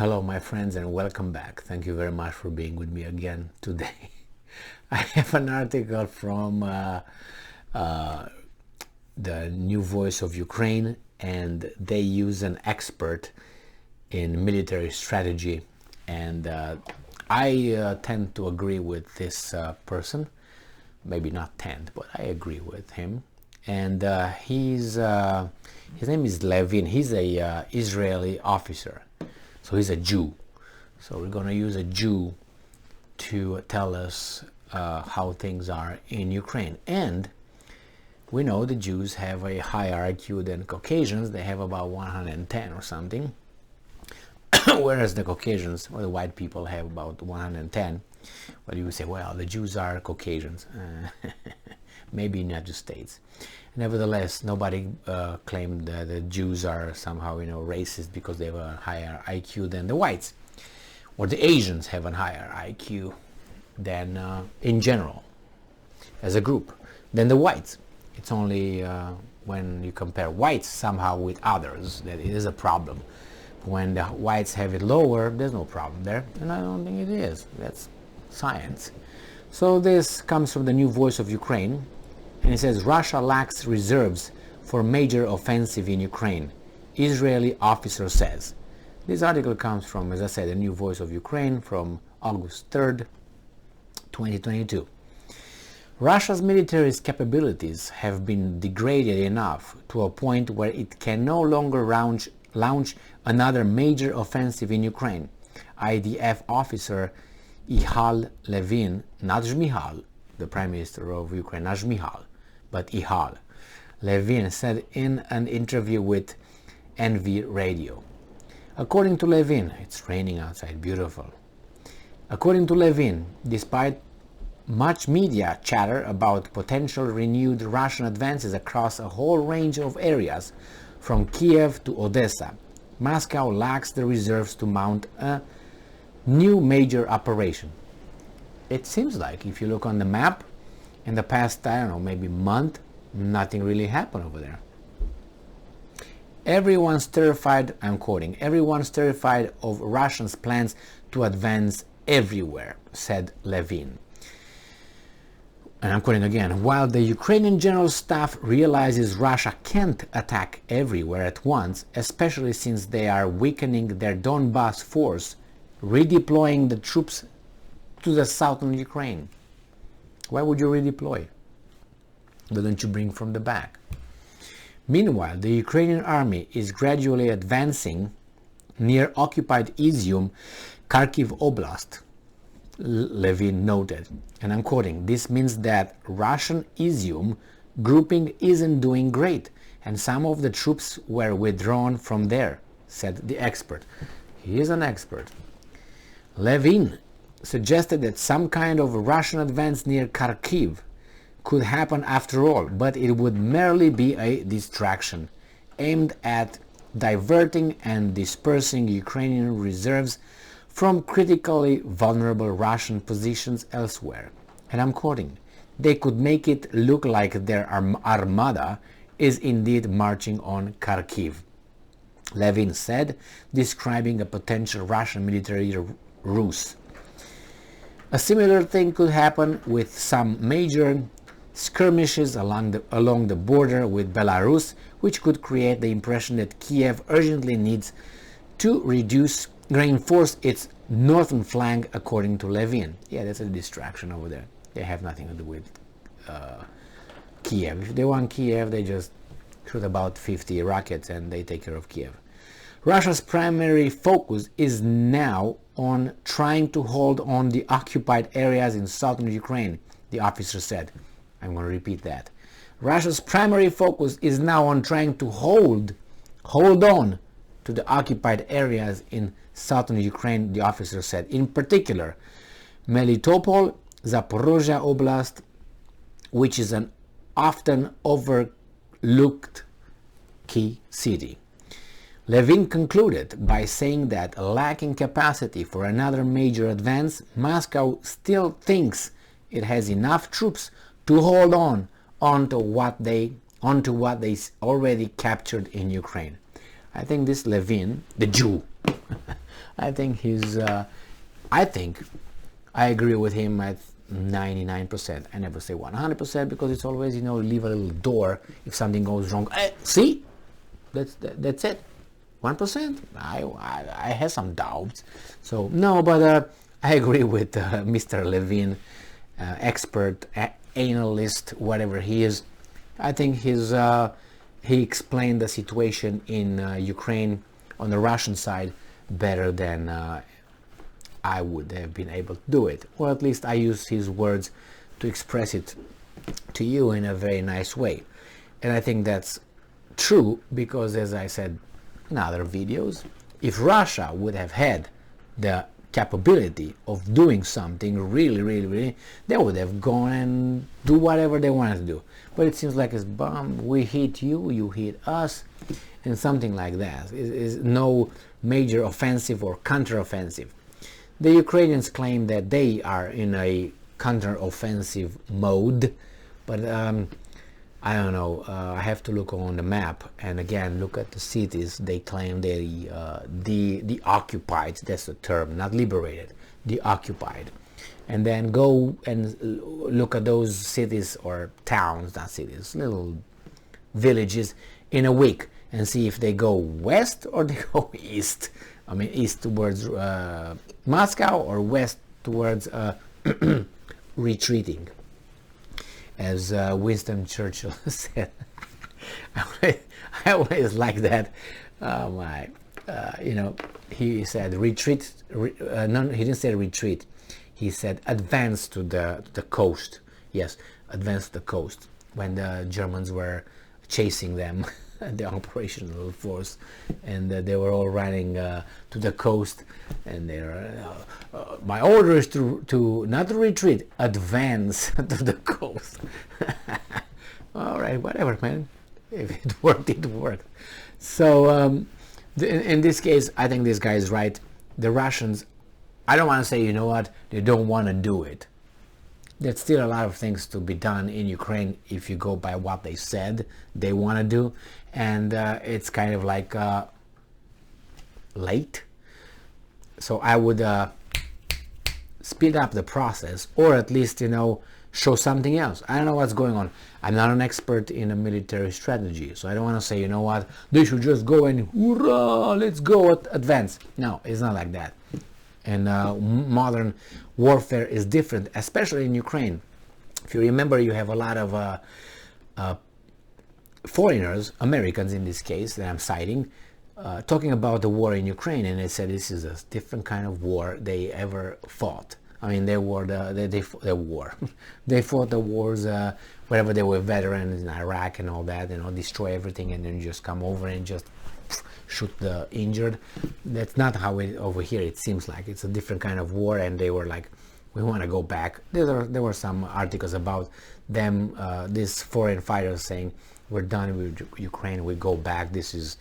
Hello, my friends, and welcome back. Thank you very much for being with me again today. I have an article from the New Voice of Ukraine, and they use an expert in military strategy, and I tend to agree with this person. Maybe not tend, but I agree with him. And his name is Levin. He's a Israeli officer. So he's a Jew. So we're going to use a Jew to tell us how things are in Ukraine. And we know the Jews have a higher IQ than Caucasians. They have about 110 or something. Whereas the Caucasians, or the white people, have about 110. Well, you would say, well, the Jews are Caucasians. Maybe in the United States. Nevertheless, nobody claimed that the Jews are somehow, racist because they have a higher IQ than the whites, or the Asians have a higher IQ than, in general, as a group, than the whites. It's only when you compare whites somehow with others that it is a problem. When the whites have it lower, there's no problem there, and I don't think it is. That's science. So this comes from the New Voice of Ukraine. And it says, Russia lacks reserves for major offensive in Ukraine, Israeli officer says. This article comes from, as I said, the New Voice of Ukraine from August 3rd, 2022. Russia's military capabilities have been degraded enough to a point where it can no longer launch another major offensive in Ukraine. IDF officer Ihal Levin, not Zhmihal, the Prime Minister of Ukraine, not Zhmihal, but Ihal Levin, said in an interview with NV Radio. According to Levin, it's raining outside, beautiful. According to Levin, despite much media chatter about potential renewed Russian advances across a whole range of areas, from Kiev to Odessa, Moscow lacks the reserves to mount a new major operation. It seems like, if you look on the map, in the past, I don't know, maybe month, nothing really happened over there. Everyone's terrified, I'm quoting, everyone's terrified of Russians' plans to advance everywhere, said Levin. And I'm quoting again, while the Ukrainian General Staff realizes Russia can't attack everywhere at once, especially since they are weakening their Donbas force, redeploying the troops to the southern Ukraine. Why would you redeploy? Why don't you bring from the back? Meanwhile, the Ukrainian army is gradually advancing near occupied Izium, Kharkiv Oblast, Levin noted. And I'm quoting, this means that Russian Izium grouping isn't doing great, and some of the troops were withdrawn from there, said the expert. He is an expert. Levin suggested that some kind of Russian advance near Kharkiv could happen after all, but it would merely be a distraction aimed at diverting and dispersing Ukrainian reserves from critically vulnerable Russian positions elsewhere. And I'm quoting, they could make it look like their armada is indeed marching on Kharkiv, Levin said, describing a potential Russian military ruse. A similar thing could happen with some major skirmishes along the border with Belarus, which could create the impression that Kiev urgently needs to reinforce its northern flank, according to Levin. Yeah, that's a distraction over there. They have nothing to do with Kiev. If they want Kiev, they just shoot about 50 rockets and they take care of Kiev. Russia's primary focus is now on trying to hold on the occupied areas in southern Ukraine, the officer said. I'm going to repeat that. Russia's primary focus is now on trying to hold on to the occupied areas in southern Ukraine, the officer said. In particular, Melitopol, Zaporozhye Oblast, which is an often overlooked key city. Levin concluded by saying that lacking capacity for another major advance, Moscow still thinks it has enough troops to hold onto what they already captured in Ukraine. I think this Levin, the Jew, I think he's. I think I agree with him at 99%. I never say 100% because it's always, leave a little door if something goes wrong. See, that's it. 1%. I have some doubts. So no, but I agree with Mr. Levin, expert, analyst, whatever he is. I think he explained the situation in Ukraine on the Russian side better than I would have been able to do it. Or at least I use his words to express it to you in a very nice way. And I think that's true because, as I said in other videos, if Russia would have had the capability of doing something really, they would have gone and do whatever they wanted to do. But it seems like it's bomb, we hit you, you hit us, and something like that. Is no major offensive or counteroffensive. The Ukrainians claim that they are in a counteroffensive mode, but I don't know. I have to look on the map and again look at the cities. They claim they occupied. That's the term, not liberated. Occupied, and then go and look at those cities or towns, not cities, little villages in a week and see if they go west or they go east. I mean, east towards Moscow or west towards retreating. As Winston Churchill said, I always like that. He said retreat. No, he didn't say retreat. He said advance to the coast. Yes, advance to the coast. When the Germans were chasing them, the operational force, and they were all running to the coast, and they're my order is to not to retreat, advance to the coast. All right, whatever, man. If it worked, it worked. So in this case, I think this guy is right. The Russians, I don't want to say, you know what, they don't want to do it. There's still a lot of things to be done in Ukraine if you go by what they said they want to do, and it's kind of like late. So I would speed up the process, or at least show something else. I don't know what's going on. I'm not an expert in a military strategy, so I don't want to say, you know what, they should just go and hoorah, let's go advance. No, it's not like that. And modern warfare is different, especially in Ukraine. If you remember, you have a lot of foreigners, Americans in this case, that I'm citing, talking about the war in Ukraine, and they said this is a different kind of war they ever fought. I mean, they fought the wars wherever they were veterans in Iraq and all that, destroy everything and then just come over and just shoot the injured. That's not how it over here. It seems like it's a different kind of war, and they were like, we want to go back. There were some articles about them, these foreign fighters saying, we're done with Ukraine, we go back. This is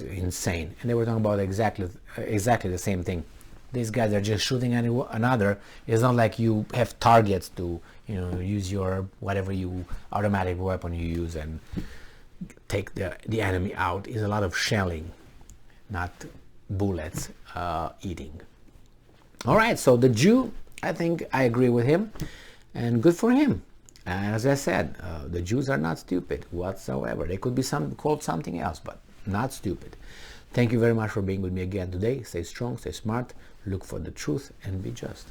insane. And they were talking about exactly the same thing. These guys are just shooting another. It's not like you have targets to use your whatever automatic weapon you use and take the enemy out. Is a lot of shelling, not bullets eating. All right, so the Jew, I think I agree with him, and good for him. And as I said, the Jews are not stupid whatsoever. They could be called something else, but not stupid. Thank you very much for being with me again today. Stay strong, stay smart, look for the truth, and be just.